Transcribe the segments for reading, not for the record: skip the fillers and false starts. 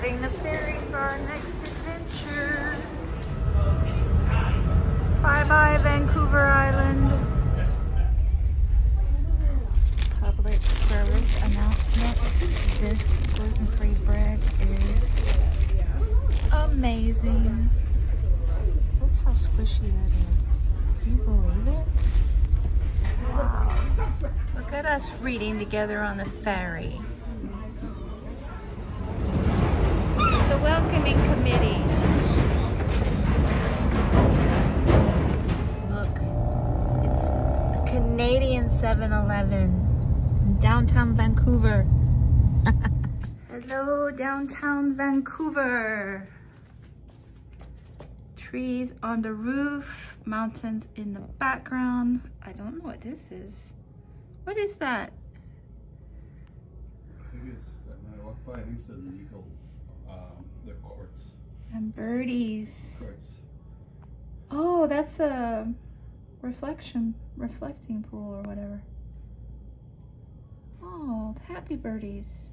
Boarding the ferry for our next adventure. Bye-bye, Vancouver Island. Public service announcement. This gluten-free bread is amazing. Look how squishy that is. Can you believe it? Wow. Look at us reading together on the ferry. The welcoming committee. Look, it's a Canadian 7-Eleven in downtown Vancouver. Hello, downtown Vancouver. Trees on the roof, mountains in the background. I don't know what this is. What is that? I think it's, when I walk by, I think it's the legal, the courts. And birdies. Courts. Oh, that's a reflecting pool or whatever. Oh, happy birdies.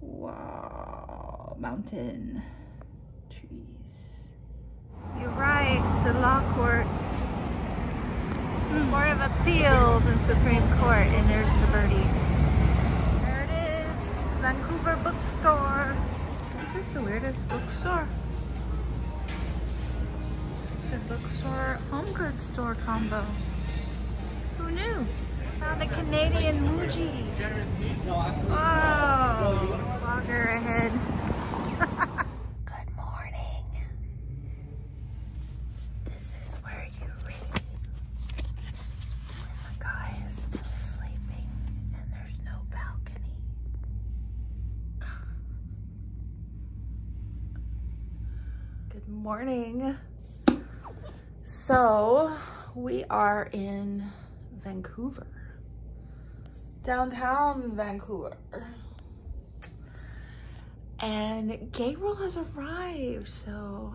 Wow, mountain, trees. You're right, the law courts. Court of Appeals and Supreme Court, and there's the birdies. There it is, Vancouver Bookstore. This is the weirdest bookstore. It's a bookstore, home goods store combo. Who knew? Found a Canadian Muji. Wow. Vlogger ahead. Good morning. This is where you read when the guy is still sleeping and there's no balcony. Good morning. So we are in Vancouver. Downtown Vancouver. And Gabriel has arrived, so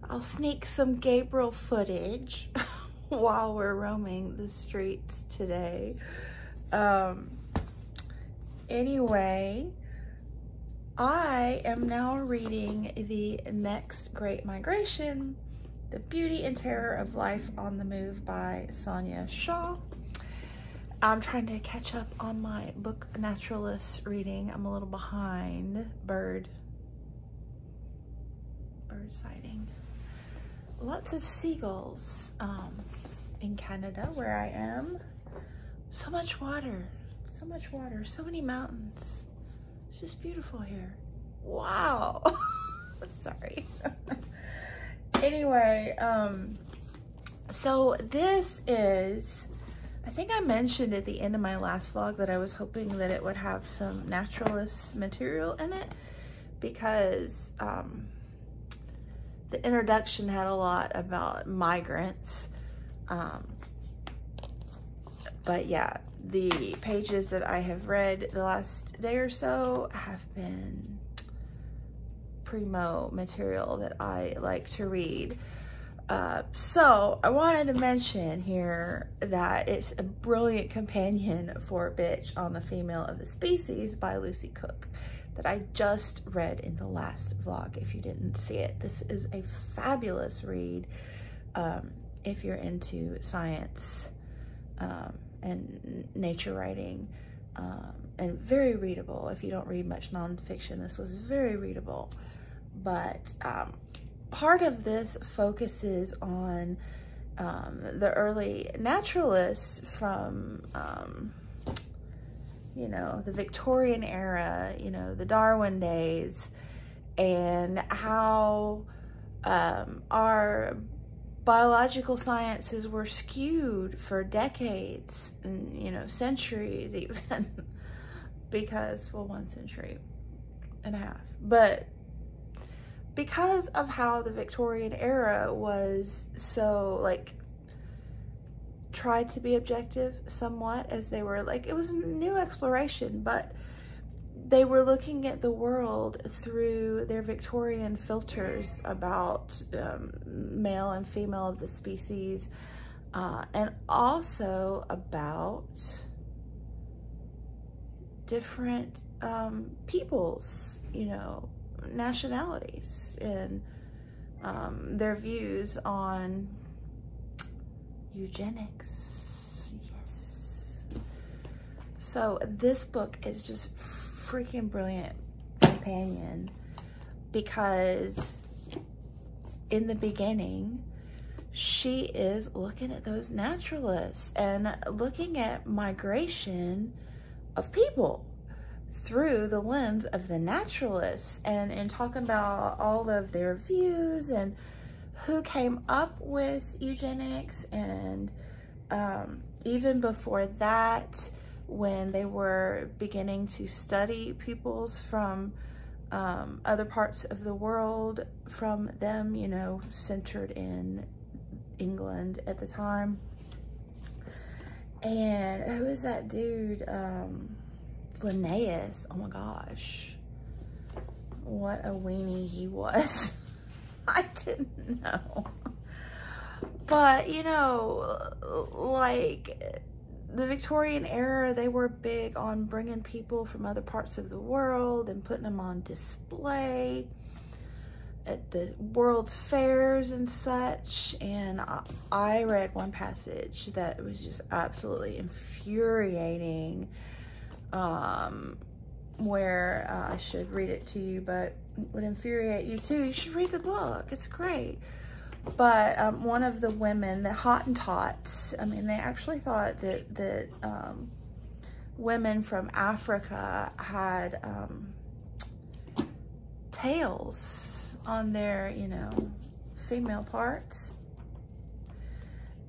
I'll sneak some Gabriel footage while we're roaming the streets today. Anyway, I am now reading The Next Great Migration, The Beauty and Terror of Life on the Move by Sonia Shaw. I'm trying to catch up on my book naturalist reading. I'm a little behind. Bird sighting. Lots of seagulls in Canada where I am. So much water, so many mountains. It's just beautiful here. Wow. Sorry. Anyway, so this is, I think I mentioned at the end of my last vlog that I was hoping that it would have some naturalist material in it because the introduction had a lot about migrants. But yeah, the pages that I have read the last day or so have been primo material that I like to read. So I wanted to mention here that it's a brilliant companion for Bitch on the Female of the Species by Lucy Cook that I just read in the last vlog. If you didn't see it, this is a fabulous read if you're into science and nature writing, and very readable. If you don't read much nonfiction, this was very readable. But part of this focuses on the early naturalists from, you know, the Victorian era, you know, the Darwin days, and how our biological sciences were skewed for decades and, you know, centuries even, because, well, 1.5 centuries, but because of how the Victorian era was so, like, tried to be objective somewhat, as they were, like, it was a new exploration, but they were looking at the world through their Victorian filters about male and female of the species, and also about different peoples, you know, nationalities, and their views on eugenics. Yes. So this book is just freaking brilliant companion, because in the beginning, she is looking at those naturalists and looking at migration of people through the lens of the naturalists, and talking about all of their views and who came up with eugenics, and even before that, when they were beginning to study peoples from other parts of the world from them, you know, centered in England at the time. And who is that dude? Linnaeus. Oh my gosh. What a weenie he was. I didn't know. But, you know, like the Victorian era, they were big on bringing people from other parts of the world and putting them on display at the world's fairs and such. And I read one passage that was just absolutely infuriating, where I should read it to you, but it would infuriate you too. You should read the book. It's great. But one of the women, the Hottentots, I mean, they actually thought that women from Africa had tails on their, you know, female parts,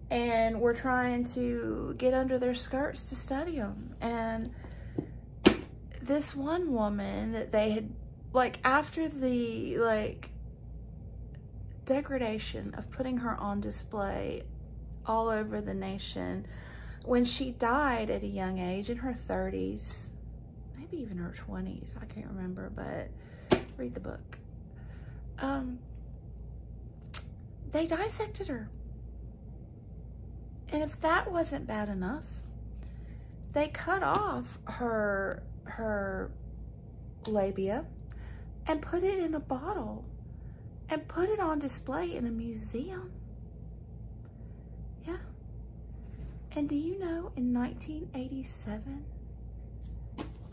and were trying to get under their skirts to study them. And this one woman that they had, like, after the, like, degradation of putting her on display all over the nation, when she died at a young age, in her 30s, maybe even her 20s, I can't remember, but read the book. They dissected her. And if that wasn't bad enough, they cut off her labia and put it in a bottle and put it on display in a museum. Yeah. And do you know, in 1987,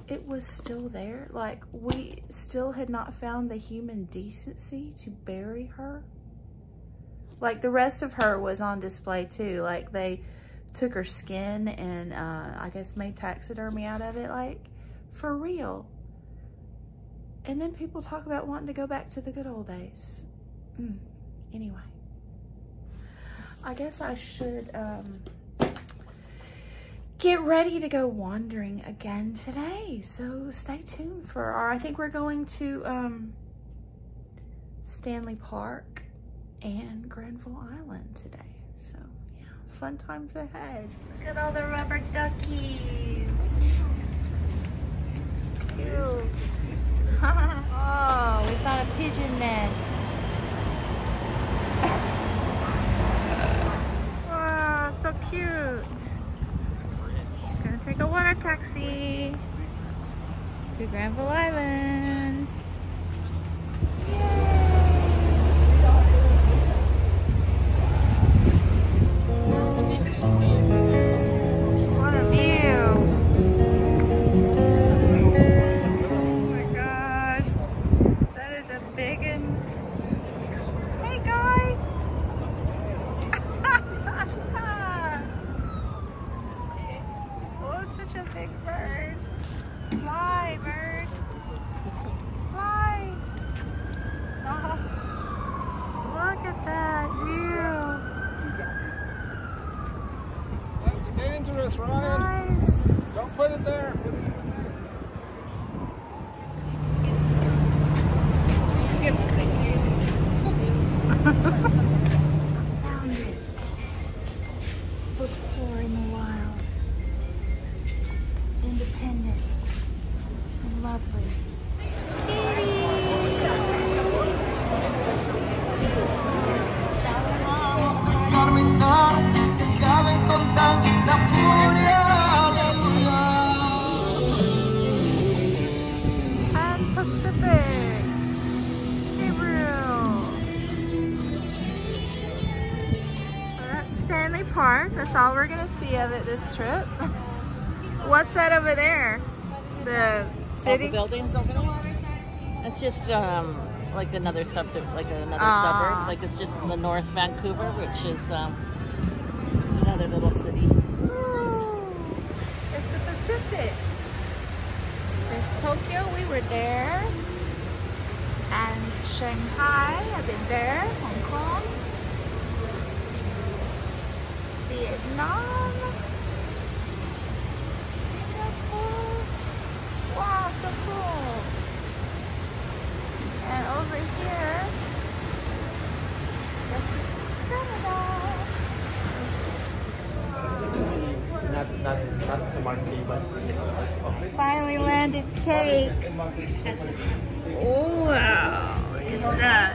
it was still there? Like, we still had not found the human decency to bury her. Like, the rest of her was on display too. Like, they took her skin and I guess made taxidermy out of it, like, for real. And then people talk about wanting to go back to the good old days. Anyway, I guess I should get ready to go wandering again today. So stay tuned for I think we're going to Stanley Park and Granville Island today. So yeah, fun times ahead. Look at all the rubber duckies. Cute. Oh, we found a pigeon nest. Wow, so cute. Gonna take a water taxi to Granville Island. Yay! What a view. Dangerous, Ryan. Nice. Don't put it there. Found it. Bookstore in the wild. Independent and lovely. park. That's all we're gonna see of it this trip. What's that over there? The city? All the buildings over there? It's just like another suburb. Like it's just in the North Vancouver, which is it's another little city. Ooh, it's the Pacific. There's Tokyo, we were there. And Shanghai, I've been there. Hong Kong. Vietnam. Singapore. Wow, so cool. And over here, this is Canada. Not so much, but Finally landed cake. Oh, wow. Look at that.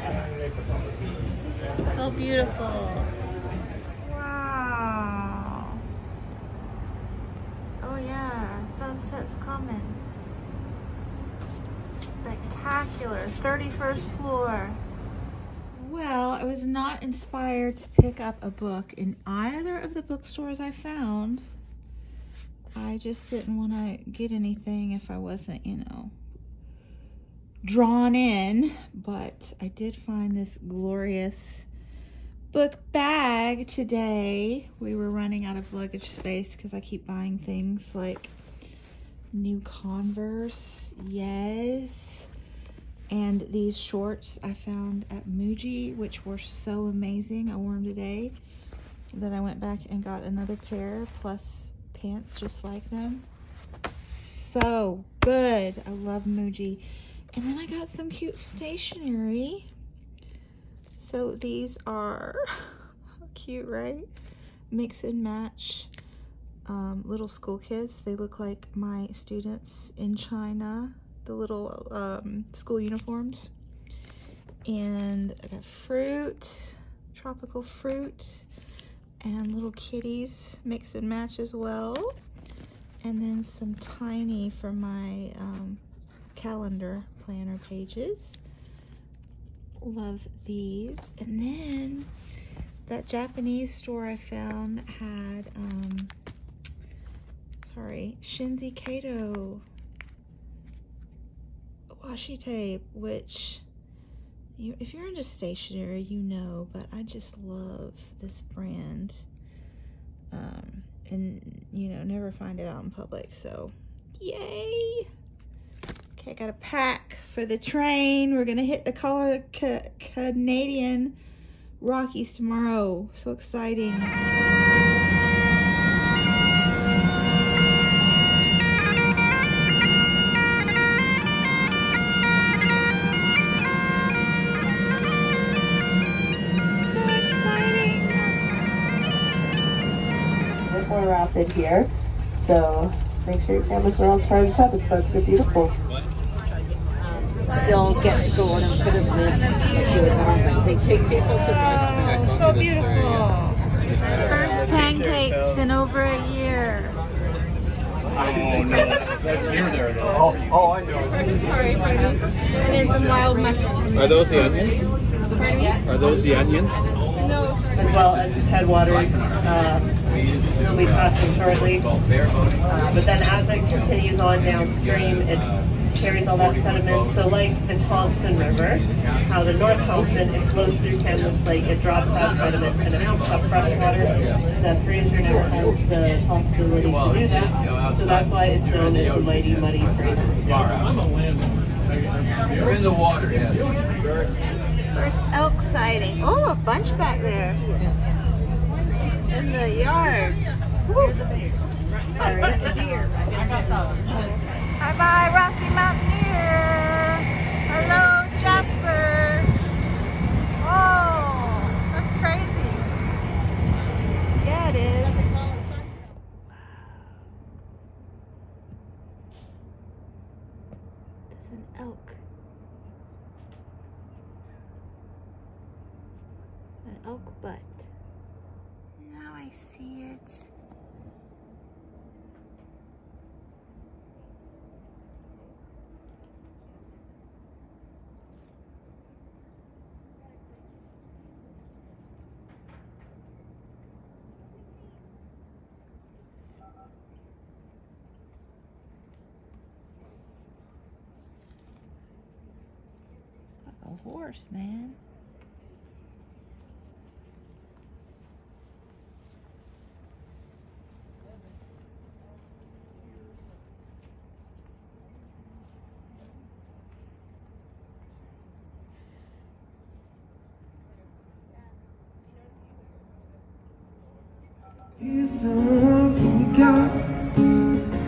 So beautiful. Wow. Oh yeah, sunset's coming. Spectacular. 31st floor. Well, I was not inspired to pick up a book in either of the bookstores I found. I just didn't want to get anything if I wasn't, you know, drawn in. But I did find this glorious book bag today. We were running out of luggage space because I keep buying things like new Converse, yes, and these shorts I found at Muji, which were so amazing. I wore them today. Then I went back and got another pair plus pants just like them. So good. I love Muji. And then I got some cute stationery. So these are cute, right? Mix and match little school kids. They look like my students in China, the little school uniforms. And I got fruit, tropical fruit, and little kitties, mix and match as well. And then some tiny for my calendar planner pages. Love these. And then that Japanese store I found had Shinzi Kato washi tape, which if you're into stationery, you know, but I just love this brand. And you know, never find it out in public, so yay. Okay, I got a pack for the train. We're gonna hit the Canadian Rockies tomorrow. So exciting. More rapid here, so make sure your cameras are all charged up. It's about to get beautiful. Still get to go on instead of live. They take people to Oh, so beautiful. First pancakes in over a year. Oh no, that's here there though. oh, I know. Sorry, pardon me. And then some wild mushrooms. Are those the onions? Pardon me? Are those the onions? No. As well as its headwaters, they'll be passing shortly. But then as it continues on downstream, it carries all that sediment. So like the Thompson River, how the North Thompson, it flows through Kamloops Lake, it drops that sediment and it picks up fresh water. The Fraser never has the possibility to do that. So that's why it's known as the Mighty Muddy Fraser. You're in the water, yeah. First elk sighting. Oh, a bunch back there. In the yard. Bye-bye, Rocky Mountaineer. Hello, Jasper. Oh, that's crazy. Yeah, it is. There's an elk. An elk butt. Now I see it. horse, man. Here's the ones we got.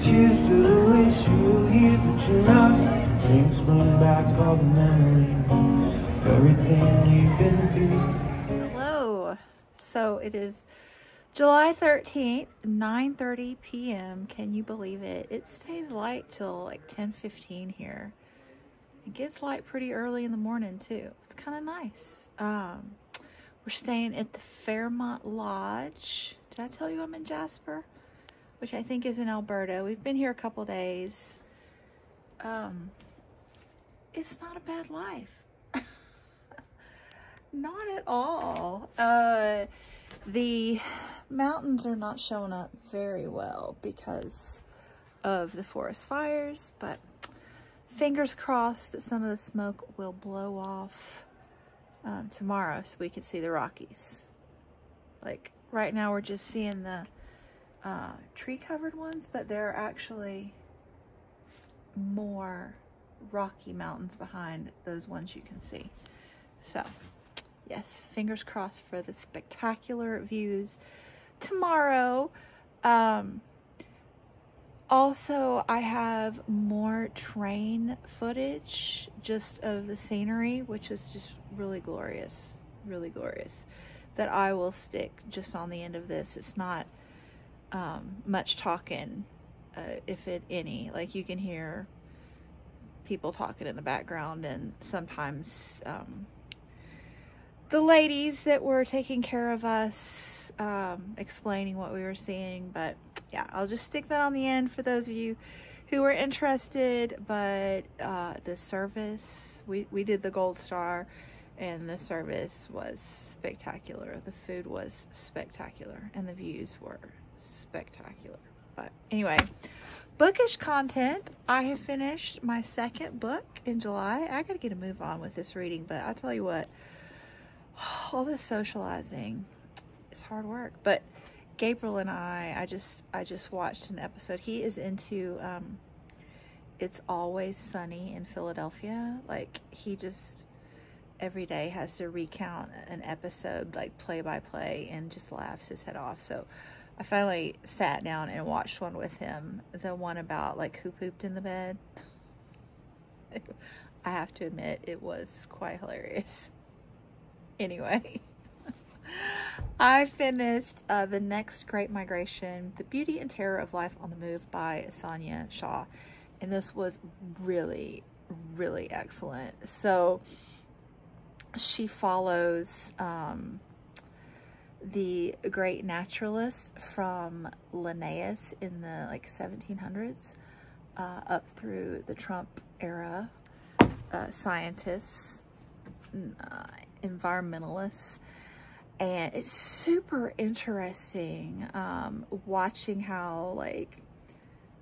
Cheers to the wish you were here, but you're not. Drinks bring back all the memories, everything we've been through. Hello. So it is July 13th, 9:30 p.m. Can you believe it? It stays light till like 10:15 here. It gets light pretty early in the morning too. It's kind of nice. We're staying at the Fairmont Lodge. Did I tell you I'm in Jasper? Which I think is in Alberta. We've been here a couple days. It's not a bad life. Not at all. The mountains are not showing up very well because of the forest fires, but fingers crossed that some of the smoke will blow off tomorrow so we can see the Rockies. Like right now we're just seeing the tree covered ones, but there are actually more rocky mountains behind those ones you can see. So yes, fingers crossed for the spectacular views tomorrow. Also, I have more train footage just of the scenery, which is just really glorious, that I will stick just on the end of this. It's not much talking, if it any. Like you can hear people talking in the background, and sometimes the ladies that were taking care of us explaining what we were seeing. But yeah, I'll just stick that on the end for those of you who are interested. But the service, we did the Gold Star, and the service was spectacular. The food was spectacular, and the views were spectacular. But anyway, bookish content. I have finished my second book in July. I gotta get a move on with this reading, but I'll tell you what, all this socializing, it's hard work. But Gabriel and I just watched an episode. He is into It's Always Sunny in Philadelphia. Like he just every day has to recount an episode, like play by play, and just laughs his head off. So I finally sat down and watched one with him, the one about like who pooped in the bed. I have to admit, it was quite hilarious. Anyway, I finished The Next Great Migration, The Beauty and Terror of Life on the Move by Sonia Shaw. And this was really, really excellent. So she follows the great naturalist from Linnaeus in the like 1700s up through the Trump era, scientists, environmentalists. And it's super interesting watching how like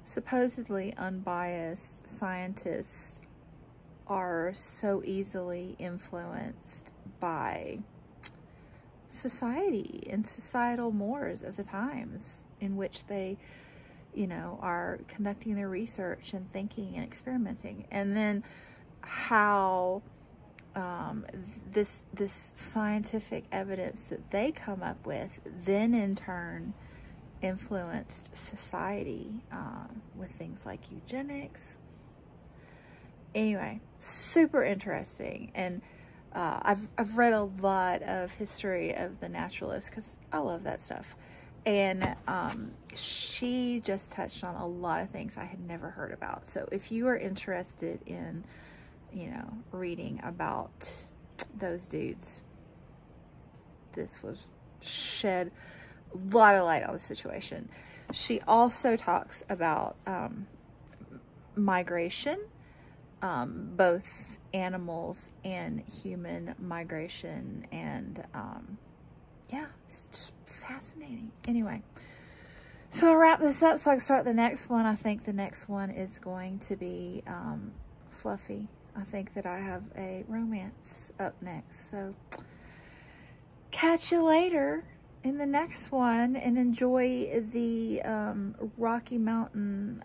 supposedly unbiased scientists are so easily influenced by society and societal mores of the times in which they, you know, are conducting their research and thinking and experimenting. And then how this scientific evidence that they come up with then in turn influenced society with things like eugenics. Anyway, super interesting. And I've read a lot of history of the naturalists because I love that stuff. And she just touched on a lot of things I had never heard about. So if you are interested in, you know, reading about those dudes, this was shed a lot of light on the situation. She also talks about migration, both animals and human migration, and yeah, it's just fascinating. Anyway, so I'll wrap this up so I can start the next one. I think the next one is going to be fluffy. I think that I have a romance up next. So catch you later in the next one, and enjoy the Rocky Mountain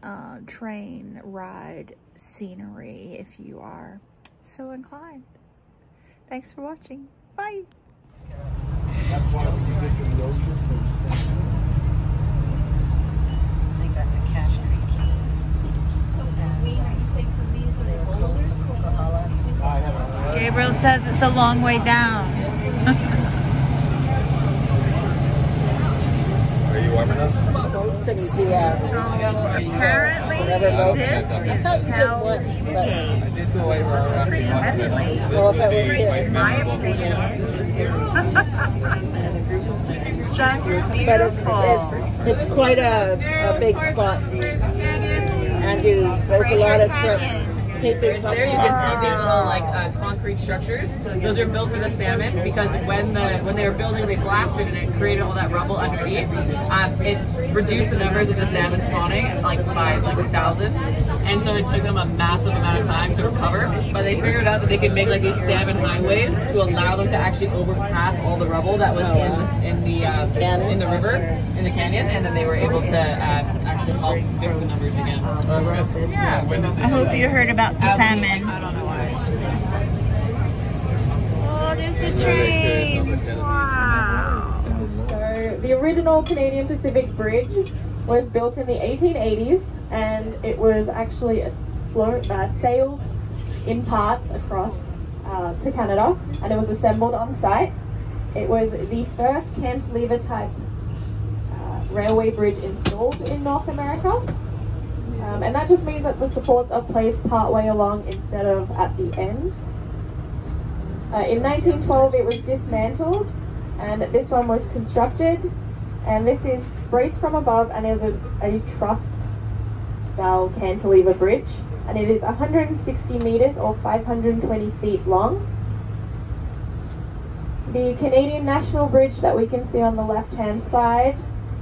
train ride scenery if you are so inclined. Thanks for watching. Bye. Take that to Cash Creek. Gabriel says it's a long way down. Are you warm enough? So apparently this is Hell's Gate. Pretty heavily, in my opinion. Just beautiful. It's quite a big spot. And there's a lot of trips. There you can see these little like concrete structures. Those are built for the salmon because when they were building, they blasted and it created all that rubble underneath. It reduced the numbers of the salmon spawning by thousands, and so it took them a massive amount of time to recover. But they figured out that they could make like these salmon highways to allow them to actually overpass all the rubble that was in the river, in the canyon, and then they were able to actually help fix the numbers again. Yeah. I hope you heard about the salmon. I don't know why. Oh, there's the train. Wow. So the original Canadian Pacific Bridge was built in the 1880s, and it was actually sailed in parts across to Canada, and it was assembled on site. It was the first cantilever type railway bridge installed in North America. And that just means that the supports are placed partway along instead of at the end. In 1912 it was dismantled, and this one was constructed, and this is braced from above, and it is a truss style cantilever bridge, and it is 160 meters or 520 feet long. The Canadian National Bridge that we can see on the left hand side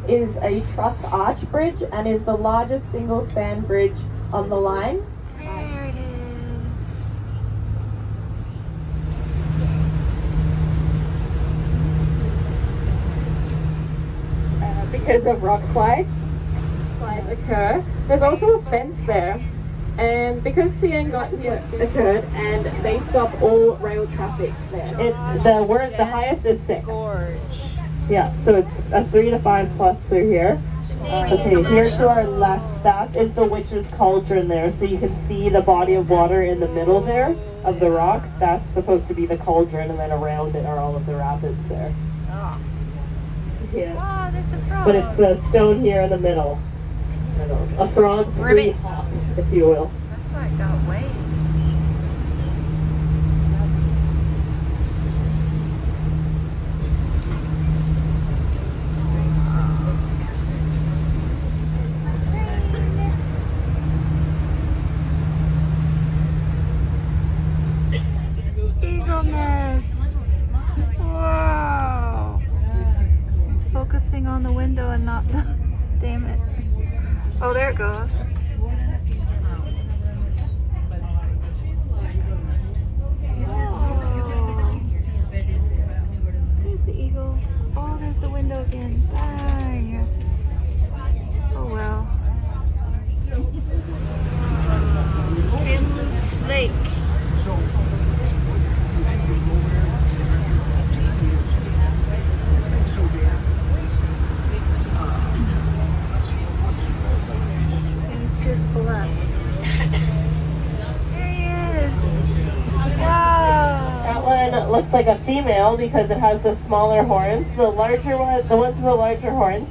is a truss arch bridge and is the largest single span bridge on the line. There it is. Because of rock slides occur. There's also a fence there, and because CN occurred, and they stop all rail traffic there. The highest is 6. Gorge. Yeah, so it's a 3 to 5 plus through here. Okay, here to our left, that is the witch's cauldron there. So you can see the body of water in the middle there of the rocks. That's supposed to be the cauldron, and then around it are all of the rapids there. Oh. Yeah. Wow, there's the frog. But it's the stone here in the middle. A frog-free hop, if you will. That's like got waves. Eagle nest. Wow. It's focusing on the window and not the. Damn it. Oh, there it goes. Oh. There's the eagle. Oh, there's the window again. Dang. Oh well. Kamloops Lake. Looks like a female because it has the smaller horns. The larger one, the ones with the larger horns,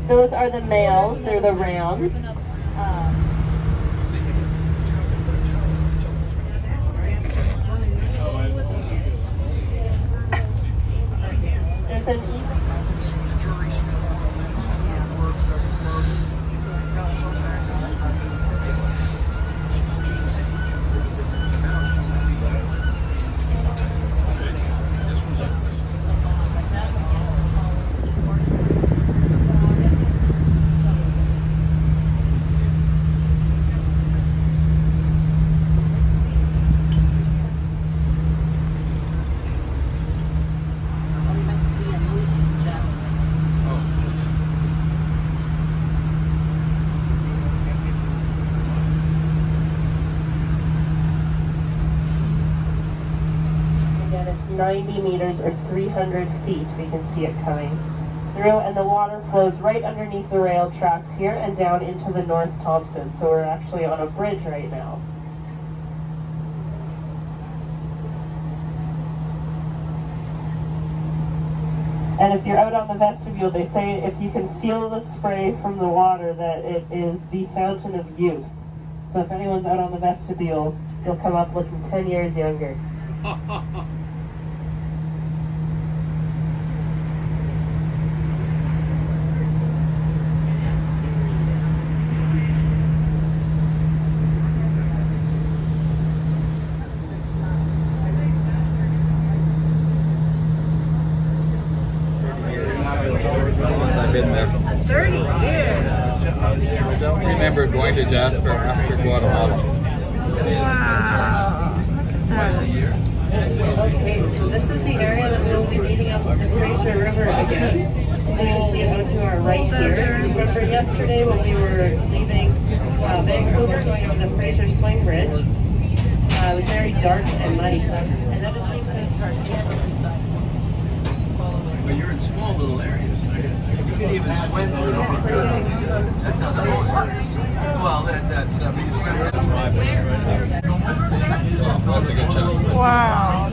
those are the males. They're the rams. There's an 90 meters or 300 feet. We can see it coming through, and the water flows right underneath the rail tracks here and down into the North Thompson. So we're actually on a bridge right now. And if you're out on the vestibule, they say if you can feel the spray from the water, that it is the fountain of youth. So if anyone's out on the vestibule, you'll come up looking 10 years younger. I've been there. 30 years. I don't remember going to Jasper after Guatemala. Wow. Okay, so this is the area that we'll be meeting up with the Fraser River again. So you can see it out to our right here. Remember yesterday when we were leaving Vancouver, going over the Fraser Swing Bridge, it was very dark and muddy. And that just means that it's hard to get inside. But you're in small little areas. You can even swim through it. That's how small it is. Well, that's you swim through the driveway. That's a good shot. Wow.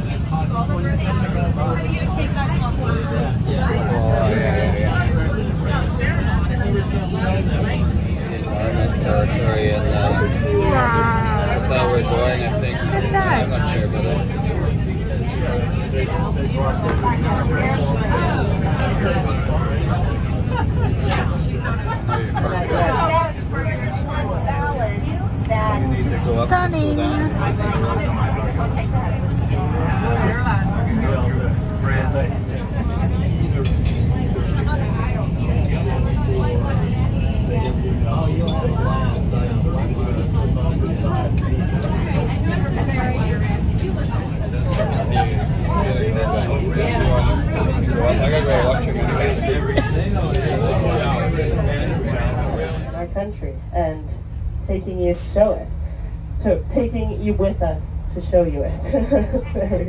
Territory and that's how we're going, I think. I'm not sure, but Stunning. I gotta go watch it. Our country, and taking you to show it. Taking you with us to show you it. There we go.